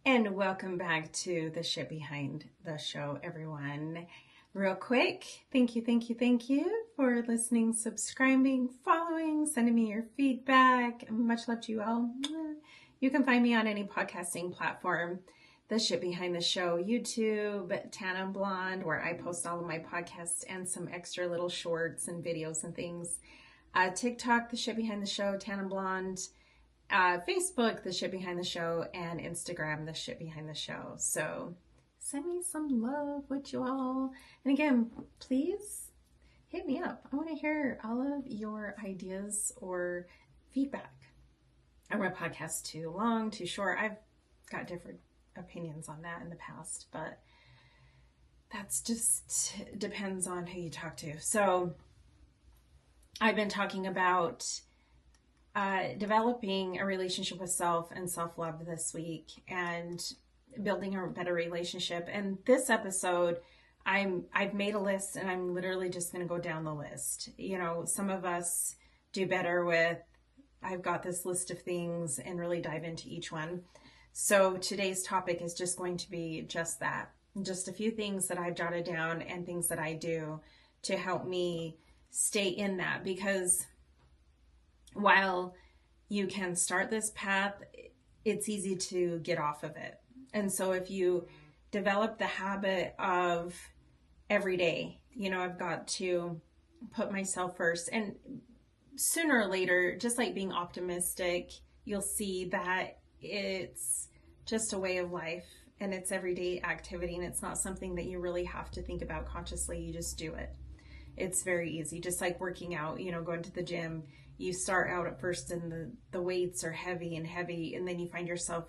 And welcome back to the shit behind the show, everyone. Real quick, thank you for listening, subscribing, following, sending me your feedback. Much love to you all. You can find me on any podcasting platform. The Shit Behind the Show, YouTube, Tana Blonde, where I post all of my podcasts and some extra little shorts and videos and things. TikTok, The Shit Behind the Show, Tana Blonde. Facebook, The Shit Behind the Show, and Instagram, The Shit Behind the Show. So send me some love, would you all? And again, please hit me up. I want to hear all of your ideas or feedback. Are my podcasts too long, too short? I've got different opinions on that in the past, but that's just depends on who you talk to. So I've been talking about developing a relationship with self and self-love this week and building a better relationship. And this episode, I've made a list and I'm literally just going to go down the list. You know, some of us do better with, I've got this list of things and really dive into each one. So today's topic is just going to be just that. Just a few things that I've jotted down and things that I do to help me stay in that, because while you can start this path, it's easy to get off of it. And so if you develop the habit of every day, you know, I've got to put myself first. And sooner or later, just like being optimistic, you'll see that it's just a way of life and it's everyday activity. And it's not something that you really have to think about consciously. You just do it. It's very easy. Just like working out, you know, going to the gym. You start out at first and the weights are heavy, and then you find yourself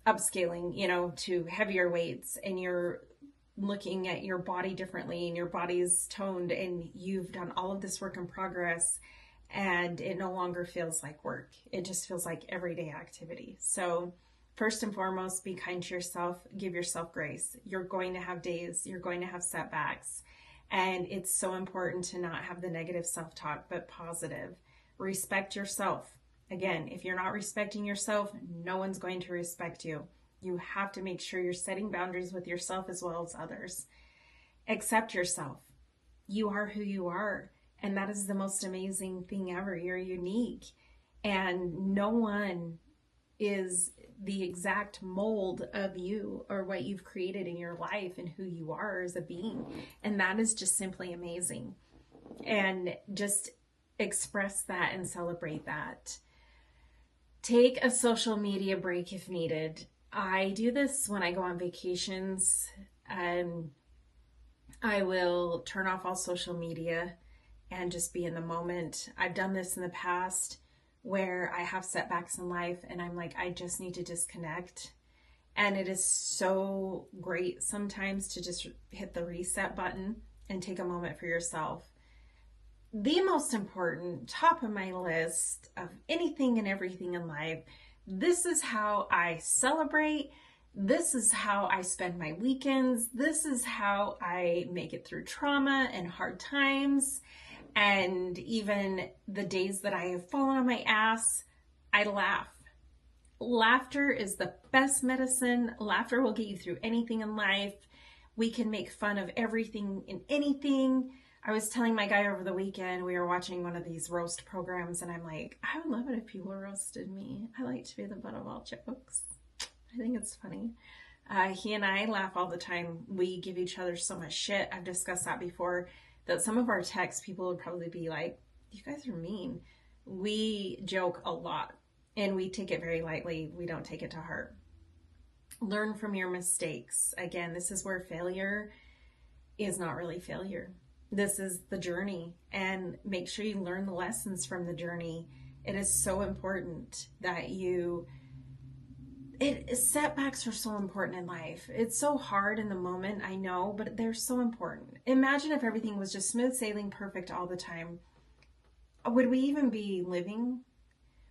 upscaling, you know, to heavier weights, and you're looking at your body differently and your body's toned and you've done all of this work in progress and it no longer feels like work. It just feels like everyday activity. So first and foremost, be kind to yourself, give yourself grace. You're going to have days, you're going to have setbacks. And it's so important to not have the negative self-talk, but positive. Respect yourself. Again, if you're not respecting yourself, no one's going to respect you. You have to make sure you're setting boundaries with yourself as well as others. Accept yourself. You are who you are. And that is the most amazing thing ever. You're unique. And no one is the exact mold of you or what you've created in your life and who you are as a being. And that is just simply amazing. And just express that and celebrate that. Take a social media break if needed. I do this when I go on vacations, and I will turn off all social media and just be in the moment. I've done this in the past where I have setbacks in life and I'm like, I just need to disconnect. And it is so great sometimes to just hit the reset button and take a moment for yourself. The most important, top of my list of anything and everything in life, this is how I celebrate. This is how I spend my weekends. This is how I make it through trauma and hard times. And even the days that I have fallen on my ass, I laugh. Laughter is the best medicine. Laughter will get you through anything in life. We can make fun of everything and anything. I was telling my guy over the weekend, we were watching one of these roast programs, and I'm like, I would love it if people roasted me. I like to be the butt of all jokes. I think it's funny. He and I laugh all the time. We give each other so much shit. I've discussed that before. That some of our texts, people would probably be like, you guys are mean. We joke a lot and we take it very lightly. We don't take it to heart. Learn from your mistakes. Again, this is where failure is not really failure. This is the journey, and make sure you learn the lessons from the journey. It is so important that setbacks are so important in life. It's so hard in the moment, I know, but they're so important. Imagine if everything was just smooth sailing, perfect all the time. Would we even be living?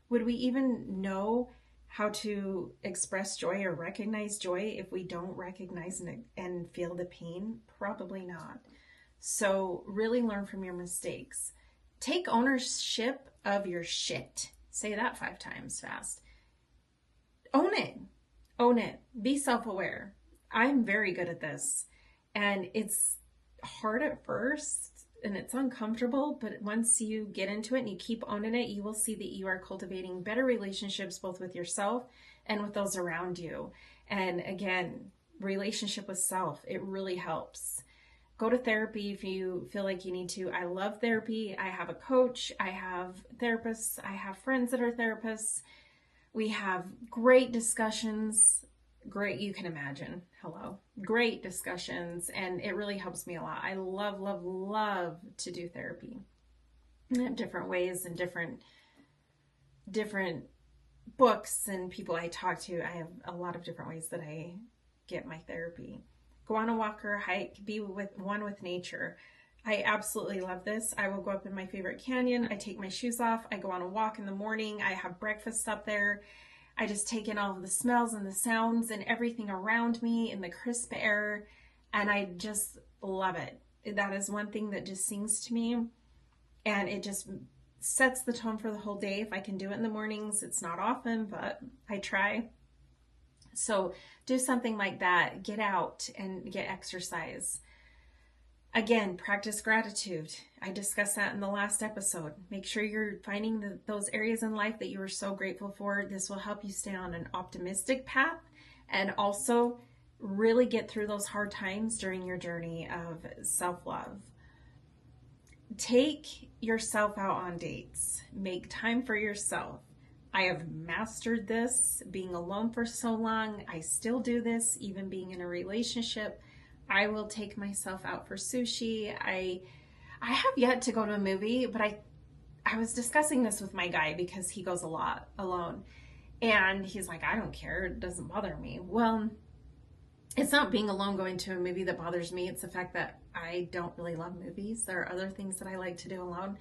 Would we even know how to express joy or recognize joy if we don't recognize and feel the pain? Probably not. So really learn from your mistakes. Take ownership of your shit. Say that 5 times fast. Own it. Own it. Be self-aware. I'm very good at this. And it's hard at first and it's uncomfortable, but once you get into it and you keep owning it, you will see that you are cultivating better relationships both with yourself and with those around you. And again, relationship with self, it really helps. Go to therapy if you feel like you need to. I love therapy. I have a coach. I have therapists. I have friends that are therapists. We have great discussions. Great, you can imagine. Hello. Great discussions. And it really helps me a lot. I love, love, love to do therapy. I have different ways and different books and people I talk to. I have a lot of different ways that I get my therapy. Go on a walk or a hike, be one with nature. I absolutely love this. I will go up in my favorite canyon. I take my shoes off. I go on a walk in the morning. I have breakfast up there. I just take in all of the smells and the sounds and everything around me in the crisp air. And I just love it. That is one thing that just sings to me. And it just sets the tone for the whole day. If I can do it in the mornings, it's not often, but I try. So do something like that. Get out and get exercise. Again, practice gratitude. I discussed that in the last episode. Make sure you're finding those areas in life that you are so grateful for. This will help you stay on an optimistic path and also really get through those hard times during your journey of self-love. Take yourself out on dates. Make time for yourself. I have mastered this being alone for so long. I still do this, even being in a relationship. I will take myself out for sushi. I have yet to go to a movie, but I was discussing this with my guy because he goes a lot alone. And he's like, I don't care. It doesn't bother me. Well, it's not being alone going to a movie that bothers me. It's the fact that I don't really love movies. There are other things that I like to do alone.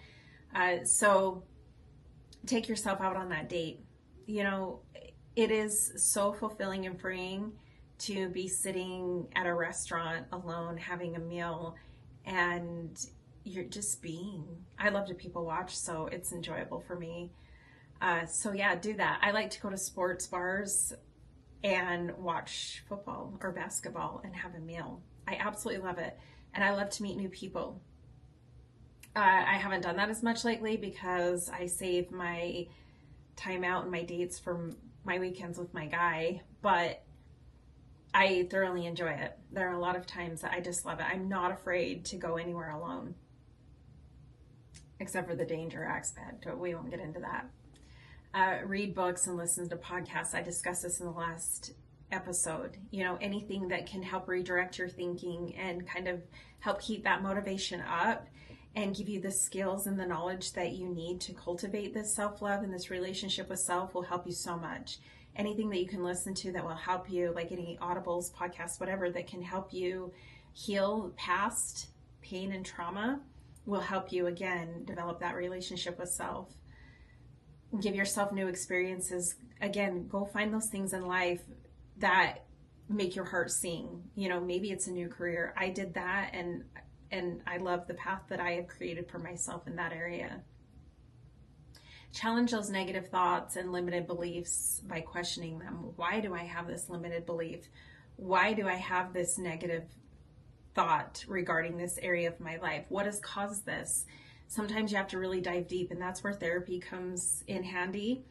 So take yourself out on that date. You know, it is so fulfilling and freeing to be sitting at a restaurant alone, having a meal, and you're just being. I love to people watch, so it's enjoyable for me. So yeah, do that. I like to go to sports bars and watch football or basketball and have a meal. I absolutely love it. And I love to meet new people. I haven't done that as much lately because I save my time out and my dates for my weekends with my guy, but I thoroughly enjoy it. There are a lot of times that I just love it. I'm not afraid to go anywhere alone, except for the danger aspect, but we won't get into that. Read books and listen to podcasts. I discussed this in the last episode. You know, anything that can help redirect your thinking and kind of help keep that motivation up and give you the skills and the knowledge that you need to cultivate this self-love and this relationship with self will help you so much. Anything that you can listen to that will help you, like any audibles, podcasts, whatever, that can help you heal past pain and trauma will help you, again, develop that relationship with self. Give yourself new experiences. Again, go find those things in life that make your heart sing. You know, maybe it's a new career. I did that, and I love the path that I have created for myself in that area. Challenge those negative thoughts and limited beliefs by questioning them. Why do I have this limited belief? Why do I have this negative thought regarding this area of my life? What has caused this? Sometimes you have to really dive deep, and that's where therapy comes in handy.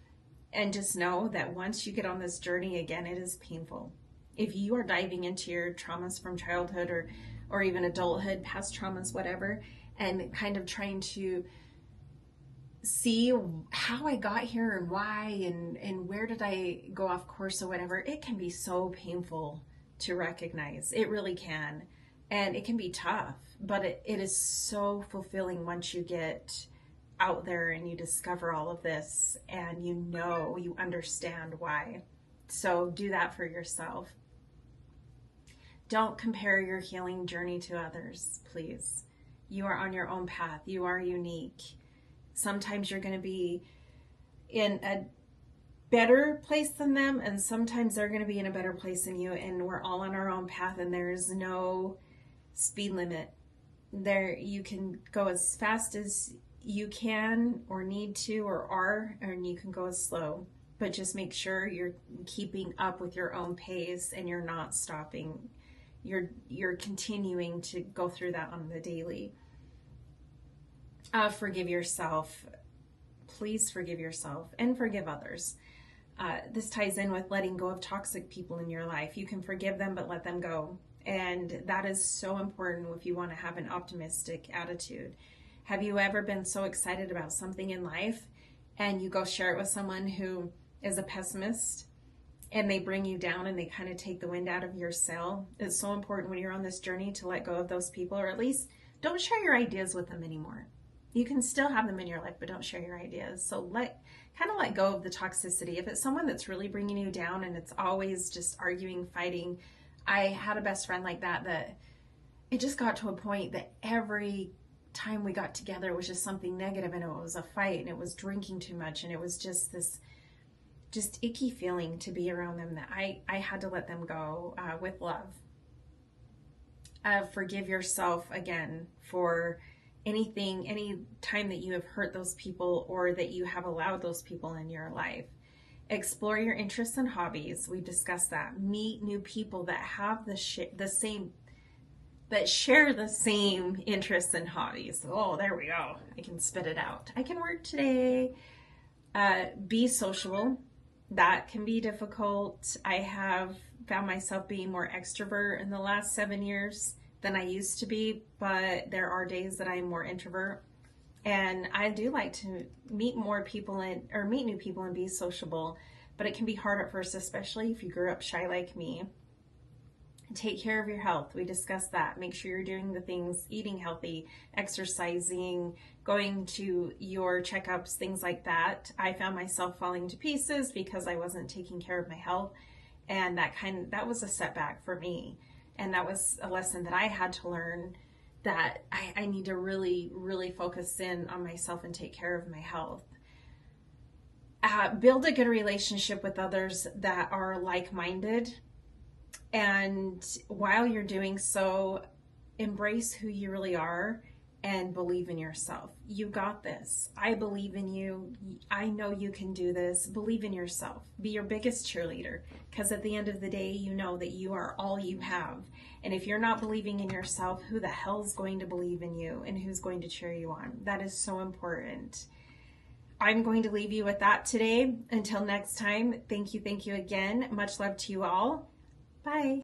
And just know that once you get on this journey, again, it is painful. If you are diving into your traumas from childhood or even adulthood, past traumas, whatever, and kind of trying to see how I got here and why and where did I go off course or whatever, it can be so painful to recognize. It really can. And it can be tough, but it is so fulfilling once you get out there and you discover all of this and you understand why. So do that for yourself. Don't compare your healing journey to others, please. You are on your own path. You are unique. Sometimes you're going to be in a better place than them, and sometimes they're going to be in a better place than you, and we're all on our own path, and there's no speed limit. There, you can go as fast as you can or need to or are, and you can go as slow. but just make sure you're keeping up with your own pace and you're not stopping. You're continuing to go through that on the daily. Forgive yourself. Please forgive yourself and forgive others. This ties in with letting go of toxic people in your life. You can forgive them, but let them go. And that is so important if you want to have an optimistic attitude. Have you ever been so excited about something in life and you go share it with someone who is a pessimist and they bring you down and they kind of take the wind out of your sail? It's so important when you're on this journey to let go of those people, or at least don't share your ideas with them anymore. You can still have them in your life, but don't share your ideas. So let go of the toxicity. If it's someone that's really bringing you down and it's always just arguing, fighting. I had a best friend like that it just got to a point that every time we got together it was just something negative, and it was a fight, and it was drinking too much, and it was just this just icky feeling to be around them, that I had to let them go with love. Forgive yourself again for any time that you have hurt those people or that you have allowed those people in your life. Explore your interests and hobbies. We discussed that. Meet new people that have that share the same interests and hobbies. Oh, there we go. I can spit it out. I can work today. Be sociable. That can be difficult. I have found myself being more extrovert in the last 7 years than I used to be, but there are days that I'm more introvert. And I do like to meet new people and be sociable, but it can be hard at first, especially if you grew up shy like me. Take care of your health. We discussed that. Make sure you're doing the things, eating healthy, exercising, going to your checkups, things like that. I found myself falling to pieces because I wasn't taking care of my health, and that was a setback for me. And that was a lesson that I had to learn, that I need to really, really focus in on myself and take care of my health. Build a good relationship with others that are like-minded. And while you're doing so, embrace who you really are and believe in yourself. You got this. I believe in you. I know you can do this. Believe in yourself. Be your biggest cheerleader, because at the end of the day, you know that you are all you have. And if you're not believing in yourself, who the hell's going to believe in you and who's going to cheer you on? That is so important. I'm going to leave you with that today. Until next time, thank you again. Much love to you all. Bye.